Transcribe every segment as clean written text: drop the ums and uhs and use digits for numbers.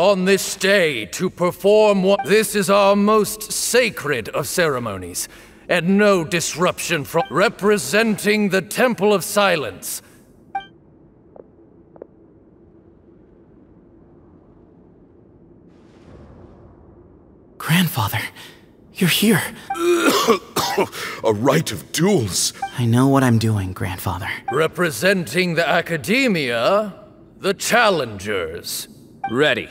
on this day to perform what... This is our most sacred of ceremonies, and no disruption from... Representing the Temple of Silence. Grandfather, you're here. A rite of duels. I know what I'm doing, Grandfather. Representing the Academia, the Challengers. Ready.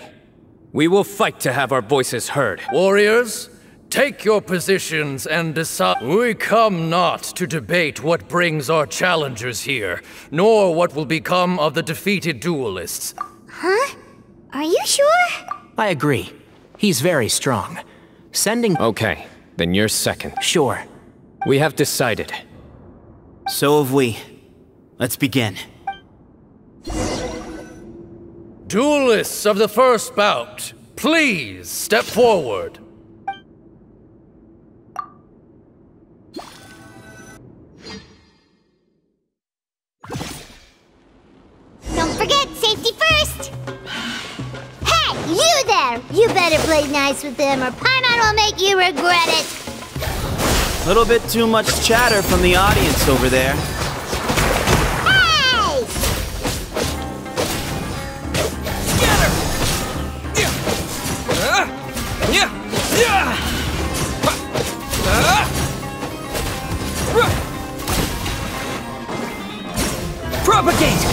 We will fight to have our voices heard. Warriors, take your positions and decide. We come not to debate what brings our challengers here, nor what will become of the defeated duelists. Huh? Are you sure? I agree. He's very strong. Sending... Okay, then you're second. Sure. We have decided. So have we. Let's begin. Duelists of the first bout, please step forward. Don't forget, safety first! Hey, you there! You better play nice with them or Paimon will make you regret it! Little bit too much chatter from the audience over there. Hey! Scatter! Propagate!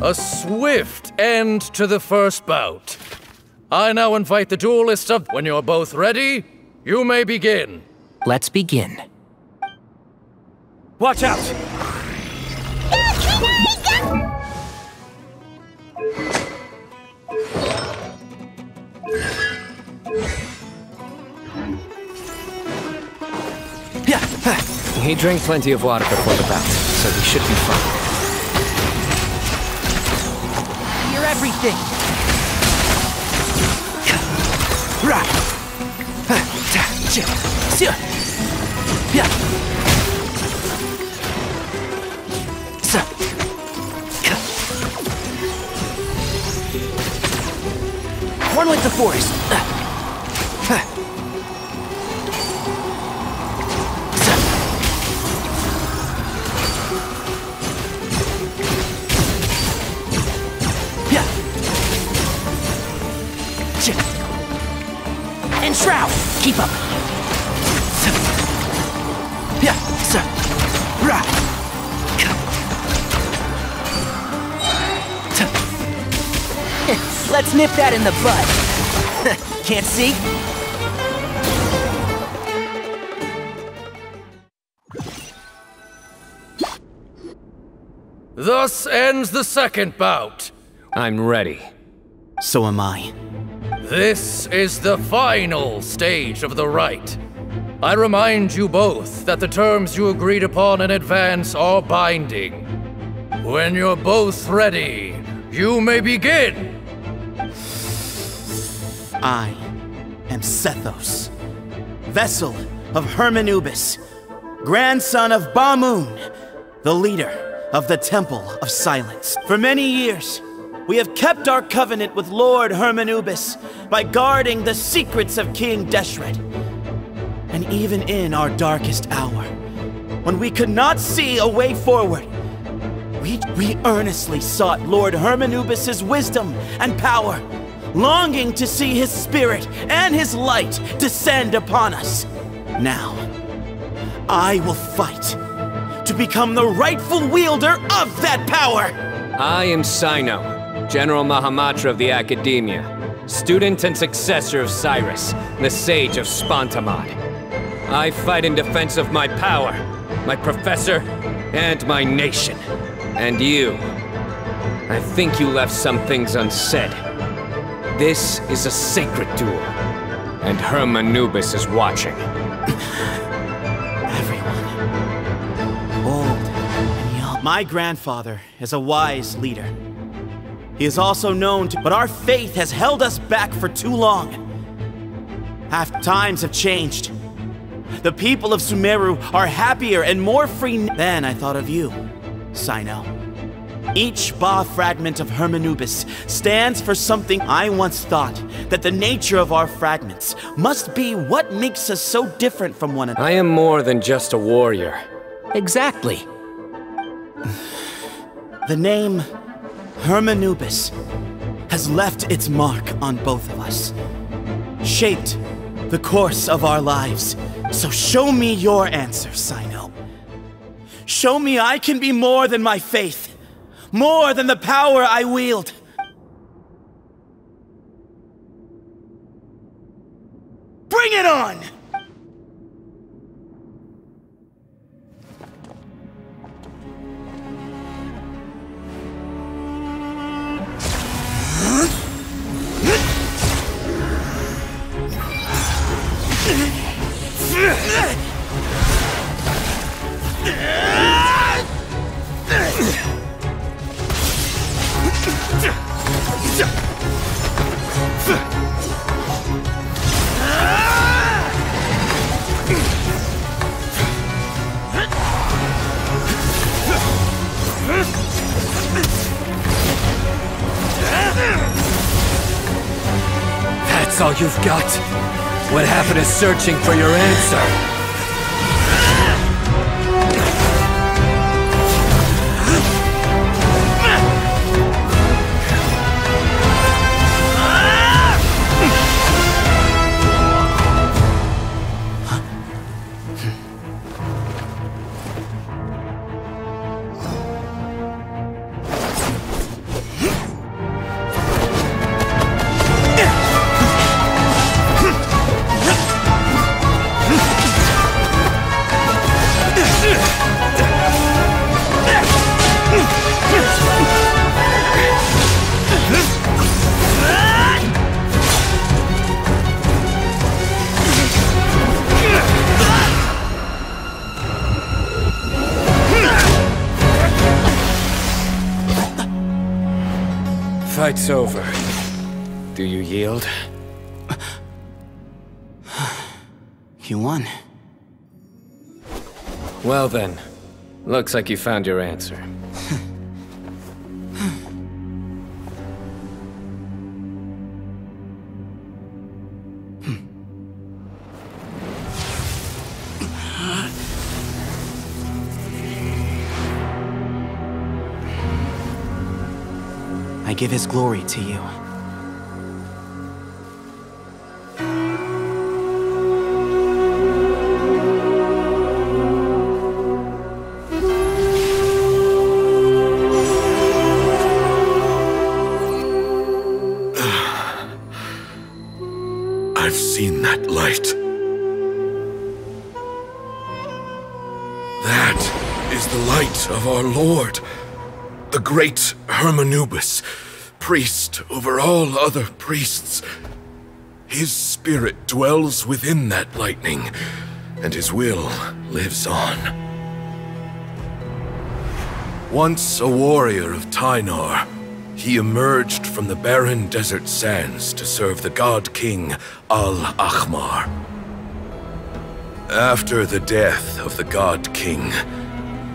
A swift end to the first bout. I now invite the duelists up. When you're both ready, you may begin. Let's begin. Watch out! He drank plenty of water before the bout, so he should be fine. You're everything! One with the force! And Shroud! Keep up! Let's nip that in the bud. Can't see? Thus ends the second bout. I'm ready. So am I. This is the final stage of the rite. I remind you both that the terms you agreed upon in advance are binding. When you're both ready, you may begin. I am Sethos, vessel of Hermanubis, grandson of Bamoon, the leader of the Temple of Silence. For many years, we have kept our covenant with Lord Hermanubis by guarding the secrets of King Deshret. And even in our darkest hour, when we could not see a way forward, we earnestly sought Lord Hermanubis' wisdom and power, longing to see his spirit and his light descend upon us. Now, I will fight to become the rightful wielder of that power! I am Cyno, General Mahamatra of the Academia, student and successor of Cyrus, the Sage of Spontamod. I fight in defense of my power, my professor, and my nation. And you. I think you left some things unsaid. This is a sacred duel, and Hermanubis is watching. Everyone, old and young. My grandfather is a wise leader. He is also known to, but our faith has held us back for too long. Times have changed. The people of Sumeru are happier and more free. Then I thought of you, Cyno. Each Ba fragment of Hermanubis stands for something. I once thought that the nature of our fragments must be what makes us so different from one another. I am more than just a warrior. Exactly. The name Hermanubis has left its mark on both of us, shaped the course of our lives. So show me your answer, Cyno. Show me I can be more than my faith, more than the power I wield. Bring it on! That's all you've got? What happened to searching for your answer? Fight's over. Do you yield? You won. Well then, looks like you found your answer. I give his glory to you. I've seen that light. That is the light of our Lord, the great Hermanubis, priest over all other priests. His spirit dwells within that lightning, and his will lives on. Once a warrior of Tynar, he emerged from the barren desert sands to serve the god king Al-Ahmar. After the death of the god king,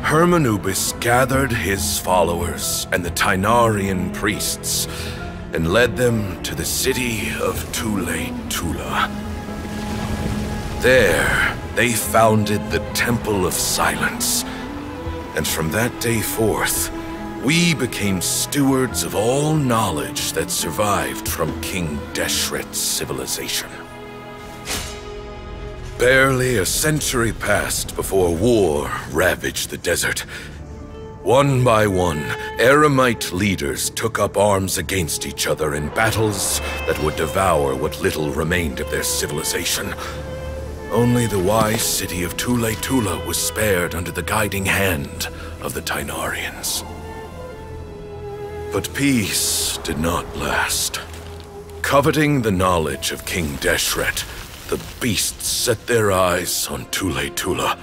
Hermanubis gathered his followers and the Tynarian priests and led them to the city of Tule-Tula. There, they founded the Temple of Silence, and from that day forth, we became stewards of all knowledge that survived from King Deshret's civilization. Barely a century passed before war ravaged the desert. One by one, Eremite leaders took up arms against each other in battles that would devour what little remained of their civilization. Only the wise city of Tule-Tula was spared under the guiding hand of the Tynarians. But peace did not last. Coveting the knowledge of King Deshret, the beasts set their eyes on Tule-Tula.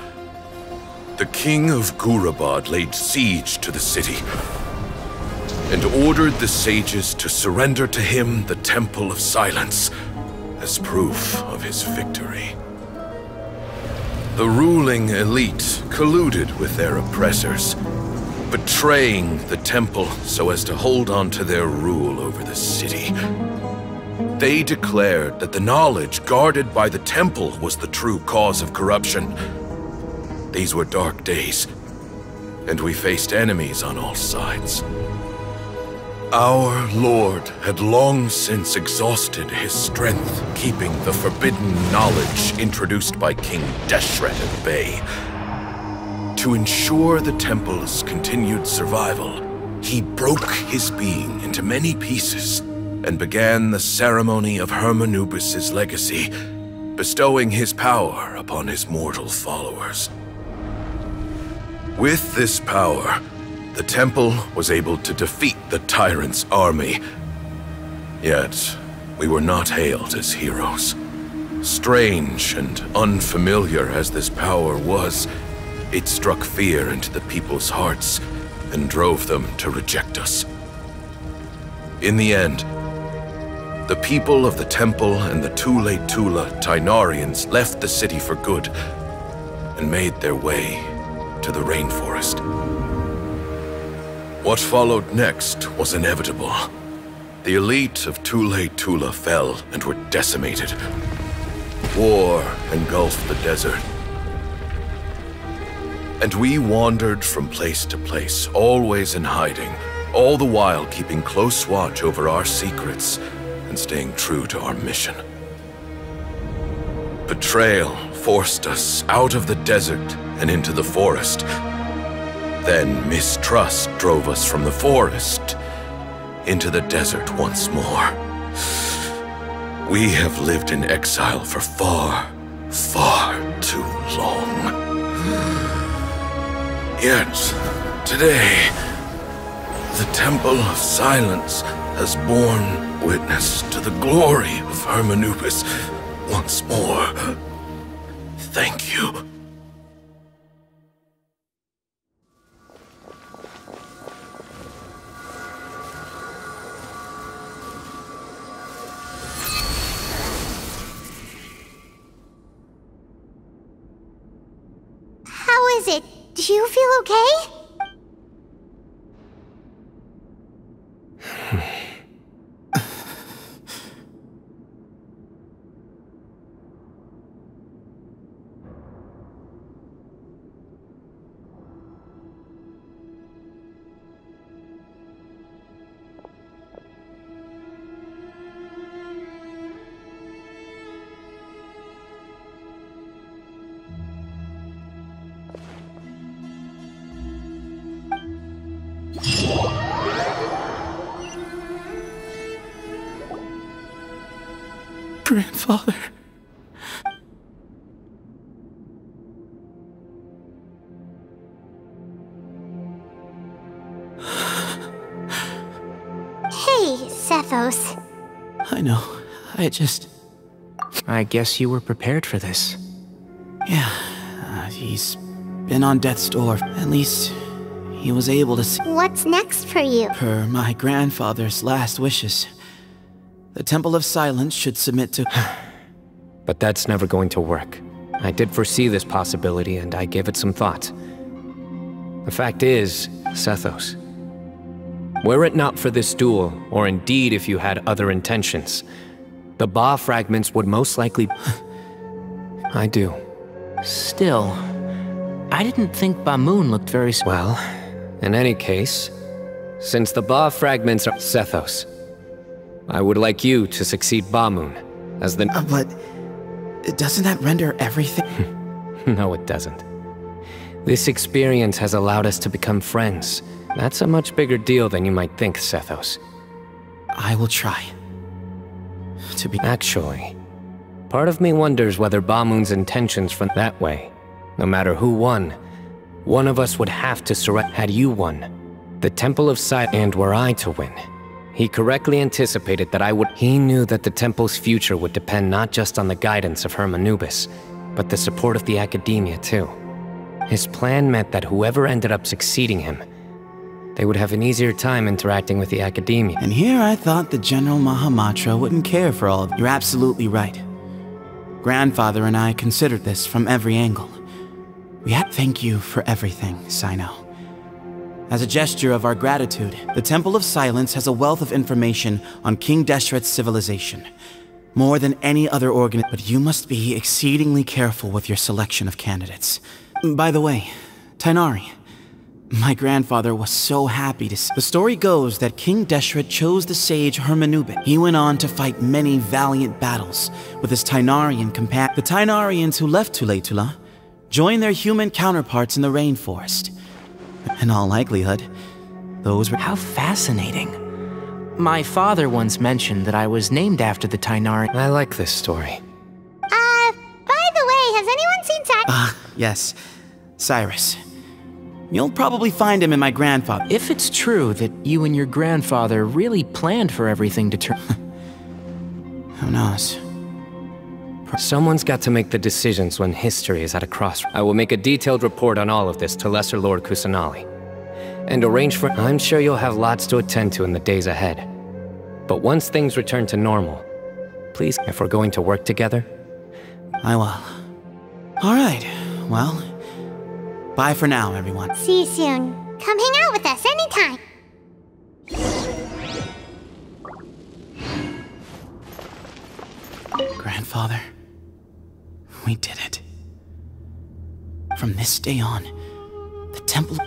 The king of Gurabad laid siege to the city and ordered the sages to surrender to him the Temple of Silence as proof of his victory. The ruling elite colluded with their oppressors, betraying the temple so as to hold on to their rule over the city. They declared that the knowledge guarded by the temple was the true cause of corruption. These were dark days, and we faced enemies on all sides. Our Lord had long since exhausted his strength, keeping the forbidden knowledge introduced by King Deshret at bay. To ensure the temple's continued survival, he broke his being into many pieces and began the ceremony of Hermanubis' legacy, bestowing his power upon his mortal followers. With this power, the temple was able to defeat the tyrant's army. Yet, we were not hailed as heroes. Strange and unfamiliar as this power was, it struck fear into the people's hearts and drove them to reject us. In the end, the people of the temple and the Tule Tula Tainarians left the city for good and made their way to the rainforest. What followed next was inevitable. The elite of Tule Tula fell and were decimated. War engulfed the desert. And we wandered from place to place, always in hiding, all the while keeping close watch over our secrets and staying true to our mission. Betrayal forced us out of the desert and into the forest. Then mistrust drove us from the forest into the desert once more. We have lived in exile for far, far too long. Yet, today, the Temple of Silence has borne witness to the glory of Hermanubis once more. Thank you. How is it? Do you feel okay? Grandfather. Hey, Sethos. I know. I guess you were prepared for this. Yeah, he's been on death's door. At least, he was able to see. What's next for you? Per my grandfather's last wishes, the Temple of Silence should submit to... But that's never going to work. I did foresee this possibility, and I gave it some thought. The fact is, Sethos, were it not for this duel, or indeed if you had other intentions, the Ba fragments would most likely... I do. Still, I didn't think Bamoon looked very... Well, in any case, since the Ba fragments are Sethos, I would like you to succeed Bamoon as the... But doesn't that render everything... No, it doesn't. This experience has allowed us to become friends. That's a much bigger deal than you might think, Sethos. I will try. To be... Actually, part of me wonders whether Bamoon's intentions from that way. No matter who won, one of us would have to surrender. Had you won, the Temple of Silence, and were I to win, he correctly anticipated that I would... He knew that the Temple's future would depend not just on the guidance of Hermanubis, but the support of the Academia too. His plan meant that whoever ended up succeeding him, they would have an easier time interacting with the Academia. And here I thought the General Mahamatra wouldn't care for all of... You're absolutely right. Grandfather and I considered this from every angle. We had... Thank you for everything, Cyno. As a gesture of our gratitude, the Temple of Silence has a wealth of information on King Deshret's civilization. More than any other organ, but you must be exceedingly careful with your selection of candidates. By the way, Tighnari, my grandfather was so happy to see. The story goes that King Deshret chose the sage Hermanubis. He went on to fight many valiant battles with his Tighnarian companions. The Tighnarians who left Tule-Tula joined their human counterparts in the rainforest. In all likelihood, those were— How fascinating. My father once mentioned that I was named after the Tighnari. I like this story. By the way, has anyone seen Cyrus? Yes, Cyrus. You'll probably find him in my grandfather. If it's true that you and your grandfather really planned for everything to turn... Who knows? Someone's got to make the decisions when history is at a crossroads. I will make a detailed report on all of this to Lesser Lord Kusanali. And arrange for— I'm sure you'll have lots to attend to in the days ahead. But once things return to normal, please, if we're going to work together... I will. Alright, well... Bye for now, everyone. See you soon. Come hang out with us anytime. Grandfather, we did it. From this day on, the temple...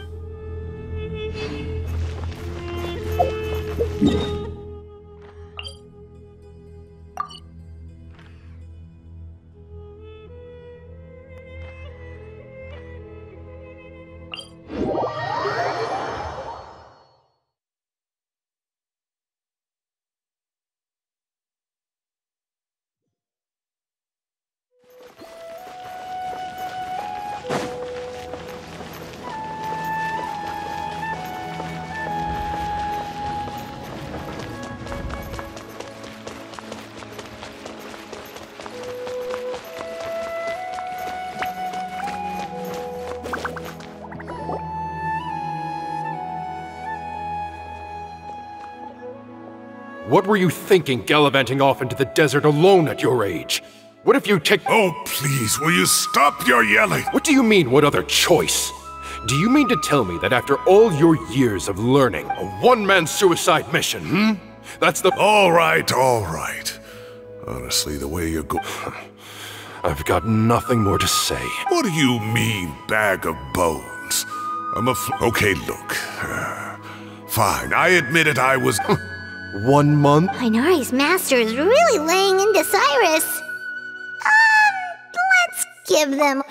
What were you thinking, gallivanting off into the desert alone at your age? What if you take— Oh, please, will you stop your yelling? What do you mean, what other choice? Do you mean to tell me that after all your years of learning, a one-man suicide mission, That's the— All right. Honestly, the way you're going... I've got nothing more to say. What do you mean, bag of bones? Okay, look. Fine, I admit it, I was... 1 month? Tighnari's master is really laying into Cyrus. Let's give them...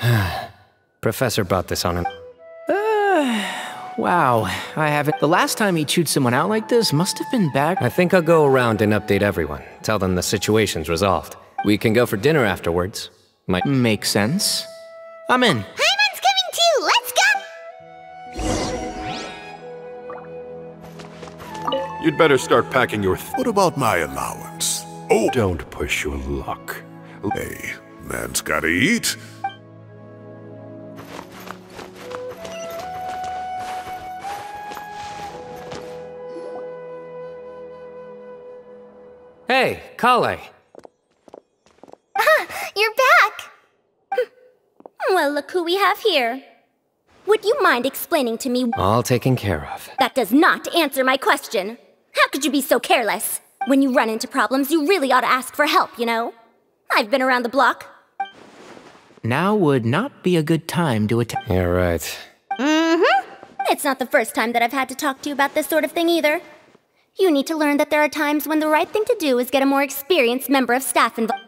Professor brought this on him. Wow, I haven't... The last time he chewed someone out like this must have been back... I think I'll go around and update everyone. Tell them the situation's resolved. We can go for dinner afterwards. Makes sense. I'm in. Paimon's coming too! Let's go! You'd better start packing your... What about my allowance? Oh! Don't push your luck. Hey, man's gotta eat. Hey, Kale. You're back! Well, look who we have here. Would you mind explaining to me— All taken care of. That does not answer my question. How could you be so careless? When you run into problems, you really ought to ask for help, you know? I've been around the block. Now would not be a good time to attack. You're right. It's not the first time that I've had to talk to you about this sort of thing either. You need to learn that there are times when the right thing to do is get a more experienced member of staff involved.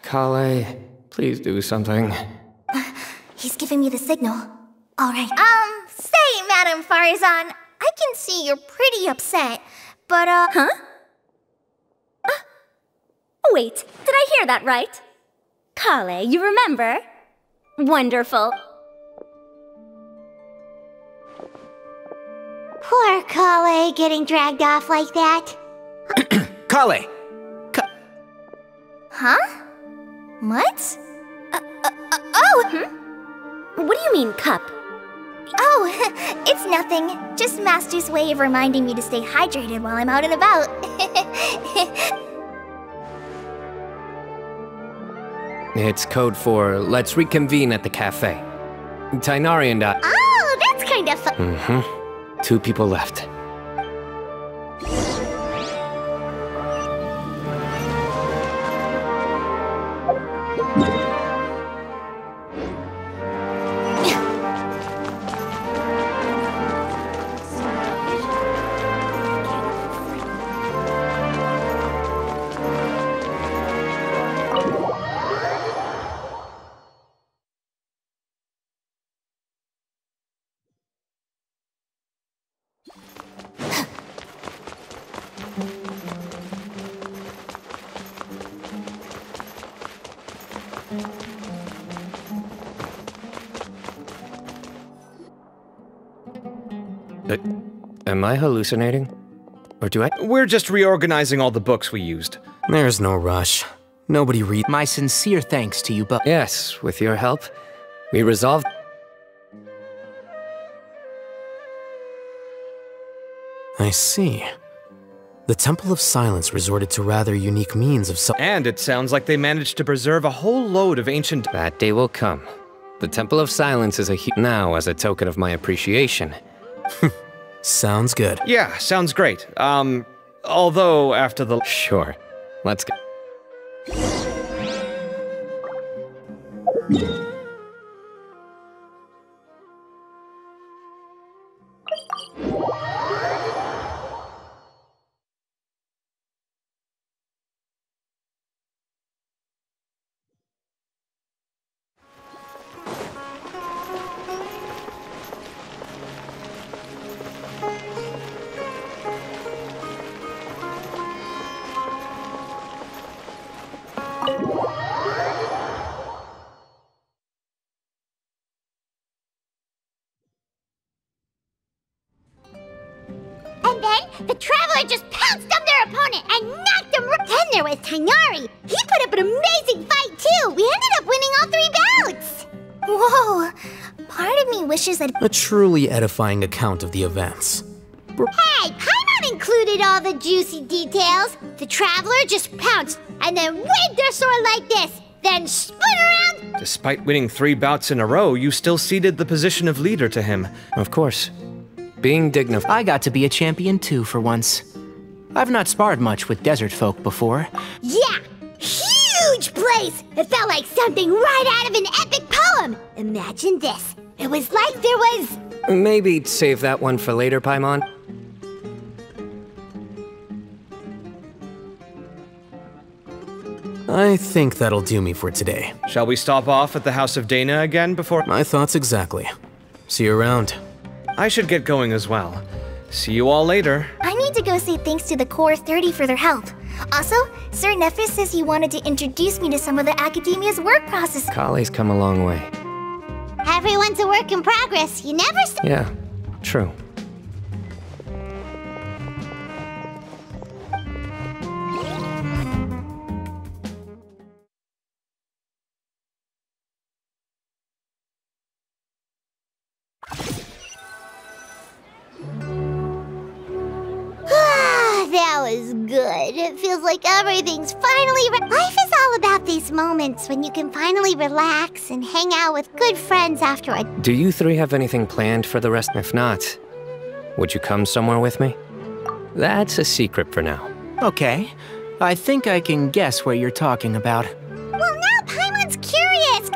Kale, please do something. He's giving me the signal. All right. Say, Madame Farzan, I can see you're pretty upset, but, Huh? Wait, did I hear that right? Kale, you remember? Wonderful. Poor Kale getting dragged off like that. Kale! Huh? What? What do you mean, cup? Oh, it's nothing. Just Master's way of reminding me to stay hydrated while I'm out and about. It's code for let's reconvene at the cafe. Tighnari and I... Oh, that's kinda fun. Two people left. Am I hallucinating? Or do I? We're just reorganizing all the books we used. There's no rush. Nobody read. My sincere thanks to you both. Yes, with your help, we resolved. I see. The Temple of Silence resorted to rather unique means of And it sounds like they managed to preserve a whole load of ancient. That day will come. The Temple of Silence is now as a token of my appreciation. Sounds good. Yeah, sounds great. Although after the. Sure. Let's go. And then, the Traveler just pounced on their opponent and knocked him. Then there was Tighnari. He put up an amazing fight, too. We ended up winning all 3 bouts. Whoa! Part of me wishes that. A truly edifying account of the events. Hey, Paimon included all the juicy details. The Traveler just pounced and then waved their sword like this, then spun around. Despite winning 3 bouts in a row, you still ceded the position of leader to him. Of course. Being dignified. I got to be a champion too for once. I've not sparred much with desert folk before. Yeah, huge place. It felt like something right out of an epic poem. Imagine this. It was like there was... Maybe save that one for later, Paimon. I think that'll do me for today. Shall we stop off at the House of Dana again before... My thoughts exactly. See you around. I should get going as well. See you all later. I need to go say thanks to the Core 30 for their help. Also, Sir Nephis says he wanted to introduce me to some of the Academia's work process. Kale's come a long way. Everyone's a work in progress. You never... Yeah, true. That was good. It feels like everything's finally... Life is all about these moments when you can finally relax and hang out with good friends after a... Do you 3 have anything planned for the rest? If not, would you come somewhere with me? That's a secret for now. Okay. I think I can guess what you're talking about. Well, now Paimon's curious.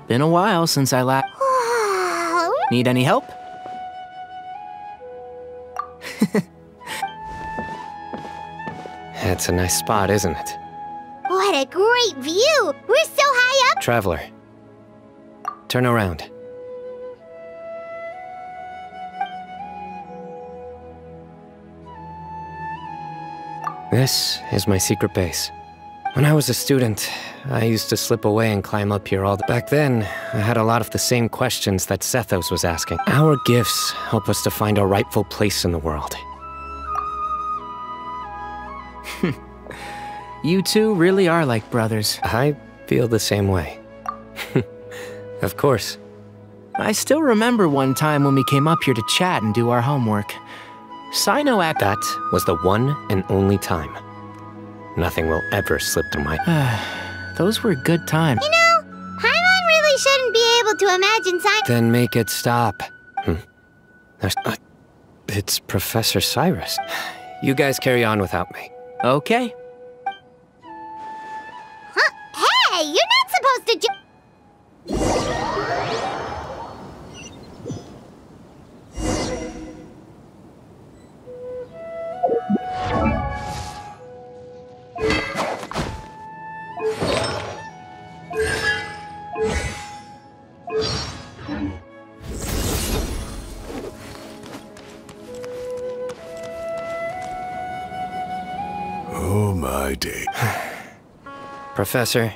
Been a while since I last... Need any help? That's a nice spot, isn't it? What a great view! We're so high up! Traveler, turn around. This is my secret base. When I was a student, I used to slip away and climb up here all the— Back then, I had a lot of the same questions that Sethos was asking. Our gifts help us to find our rightful place in the world. You two really are like brothers. I feel the same way. Of course. I still remember one time when we came up here to chat and do our homework. Cyno act— That was the one and only time. Nothing will ever slip through my— Those were good times. You know, Paimon really shouldn't be able to imagine Cyno— Then make it stop. It's Professor Cyrus. You guys carry on without me. Okay. Huh? Hey, you're not supposed to Oh my day. Professor,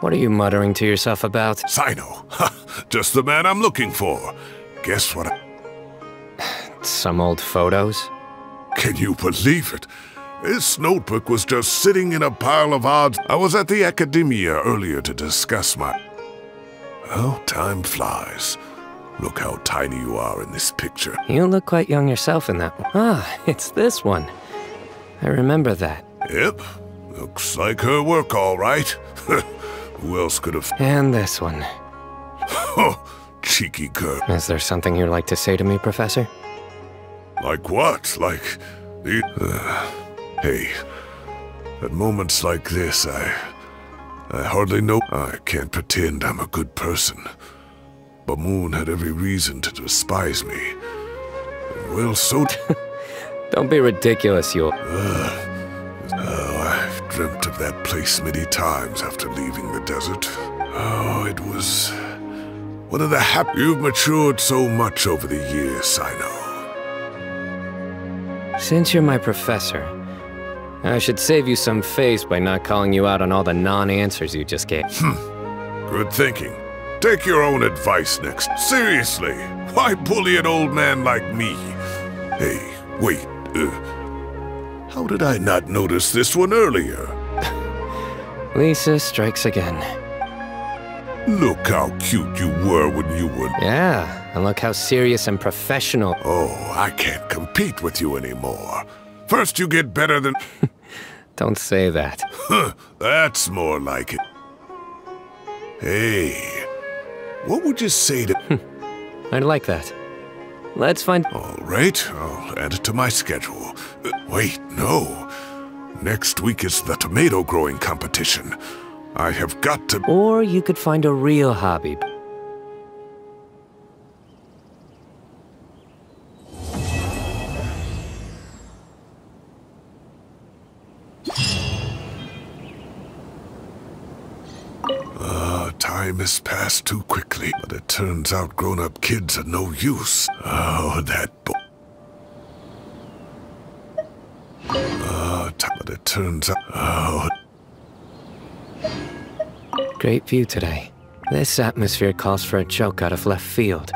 what are you muttering to yourself about? Cyno. Just the man I'm looking for. Guess what? Some old photos? Can you believe it? This notebook was just sitting in a pile of odds. I was at the Academia earlier to discuss my... Oh, time flies. Look how tiny you are in this picture. You look quite young yourself in that one. Ah, it's this one. I remember that. Yep. Looks like her work, all right. Who else could have... And this one. Oh, cheeky girl. Is there something you'd like to say to me, Professor? Like what? Like the... hey, at moments like this, I hardly know... I can't pretend I'm a good person. Bamoon had every reason to despise me. And well, so... Don't be ridiculous, you... I've dreamt of that place many times after leaving the desert. Oh, it was... one of the You've matured so much over the years, I know. Since you're my professor, I should save you some face by not calling you out on all the non-answers you just gave. Good thinking. Take your own advice next. Seriously, why bully an old man like me? Hey, wait, how did I not notice this one earlier? Lisa strikes again. Look how cute you were when you were... Yeah, and look how serious and professional... Oh, I can't compete with you anymore. First you get better than... Don't say that. That's more like it. Hey, what would you say to... I'd like that. Let's find... All right, I'll add it to my schedule. Wait, no. Next week is the tomato growing competition. I have got to... Or you could find a real hobby. Time has passed too quickly, but it turns out grown-up kids are no use. Oh, that but it turns out... Oh... Great view today. This atmosphere calls for a joke out of left field.